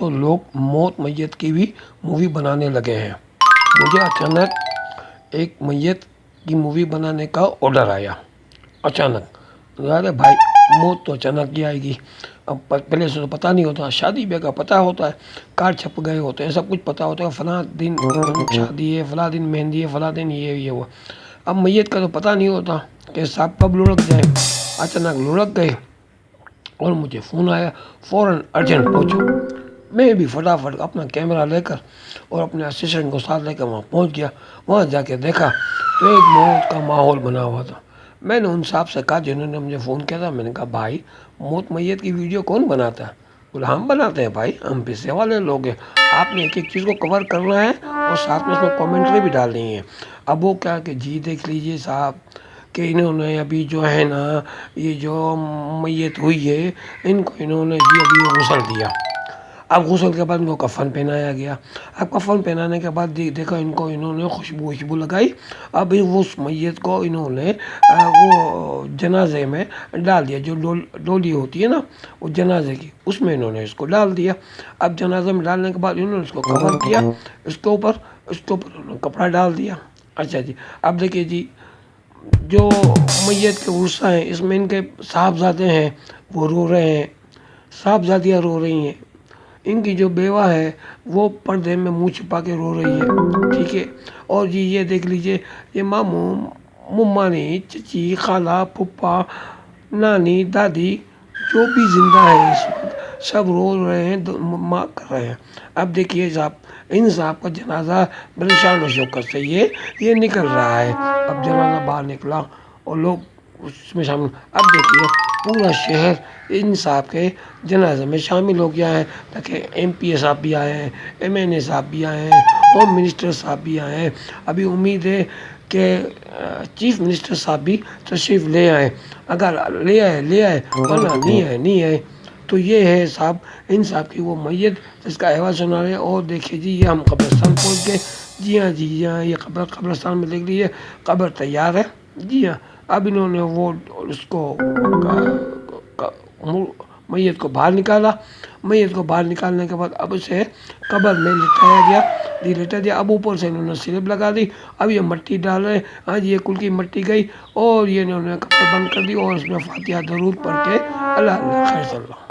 تو لوگ موت میت کی بھی مووی بنانے لگے ہیں۔ مجھے اچانک ایک میت کی مووی بنانے کا آرڈر آیا، اچانک۔ ارے بھائی موت تو اچانک ہی آئے گی، اب پہلے سے تو پتہ نہیں ہوتا، شادی بیاہ کا پتہ ہوتا ہے، کارڈ چھپ گئے ہوتے ہیں، سب کچھ پتہ ہوتا ہے، فلاں دن شادی ہے، فلاں دن مہندی ہے، فلاں دن یہ ہوا۔ اب میت کا تو پتہ نہیں ہوتا کہ صاحب کب لڑک جائے۔ اچانک لڑک گئے اور مجھے فون آیا، فوراً ارجنٹ پہنچو۔ میں بھی فٹافٹ اپنا کیمرہ لے کر اور اپنے اسسٹنٹ کو ساتھ لے کر وہاں پہنچ گیا۔ وہاں جا کے دیکھا تو ایک موت کا ماحول بنا ہوا تھا۔ میں نے ان صاحب سے کہا جنہوں نے مجھے فون کیا تھا، میں نے کہا بھائی موت میت کی ویڈیو کون بناتا ہے؟ بولا ہم بناتے ہیں بھائی، ہم پیسے والے لوگ ہیں، آپ نے ایک ایک چیز کو کور کرنا ہے اور ساتھ میں اس میں کامنٹری بھی ڈالنی ہے۔ اب وہ کیا کہ جی دیکھ لیجئے صاحب کہ انہوں نے ابھی جو ہے نا یہ جو میت ہوئی ہے ان کو انہوں نے جی ابھی غسل دیا۔ اب غسل کے بعد ان کو کفن پہنایا گیا۔ اب کفن پہنانے کے بعد دیکھا ان کو انہوں نے خوشبو لگائی۔ اب اس میت کو انہوں نے وہ جنازے میں ڈال دیا، جو ڈولی ہوتی ہے نا وہ جنازے کی، اس میں انہوں نے اس کو ڈال دیا۔ اب جنازے میں ڈالنے کے بعد انہوں نے اس کو کور کیا، اس کے اوپر انہوں نے کپڑا ڈال دیا۔ اچھا جی، اب دیکھیے جی جو میت کے ورثہ ہیں اس میں ان کے صاحبزادے ہیں وہ رو رہے ہیں، صاحبزادیاں رو رہی ہیں، ان کی جو بیوہ ہے وہ پردے میں منہ چھپا کے رو رہی ہے، ٹھیک ہے۔ اور جی یہ دیکھ لیجئے یہ ماموں ممانی چچی خالہ پھپھا نانی دادی جو بھی زندہ ہے اس وقت سب رو رہے ہیں، ماں کر رہے ہیں۔ اب دیکھیے صاحب ان صاحب کا جنازہ بڑی شان و شوکت سے یہ نکل رہا ہے۔ اب جنازہ باہر نکلا اور لوگ اس میں شامل، اب دیکھیے پورا شہر ان صاحب کے جنازے میں شامل ہو گیا ہے، تاکہ ایم پی اے صاحب بھی آئے ہیں، ایم این اے صاحب بھی آئے ہیں، ہوم منسٹر صاحب بھی آئے ہیں۔ ابھی امید ہے کہ چیف منسٹر صاحب بھی تشریف لے آئے، اگر لے آئے ورنہ نہیں آئے تو یہ ہے صاحب ان صاحب کی وہ میت جس کا احوال سنا رہے ہیں۔ اور دیکھیے جی یہ ہم قبرستان پہنچ گئے، جی ہاں یہ قبرستان میں دیکھ لیجیے قبر تیار ہے، جی ہاں۔ اب انہوں نے وہ اس کو میت کو باہر نکالا، میت کو باہر نکالنے کے بعد اب اسے قبر میں لٹا دیا۔ اب اوپر سے انہوں نے سلیب لگا دی، اب یہ مٹی ڈال رہے ہیں، ہاں جی یہ کل کی مٹی گئی اور یہ انہوں نے قبر بند کر دی اور اس میں فاتحہ درود پڑھ کے اللہ خیر صلی اللہ۔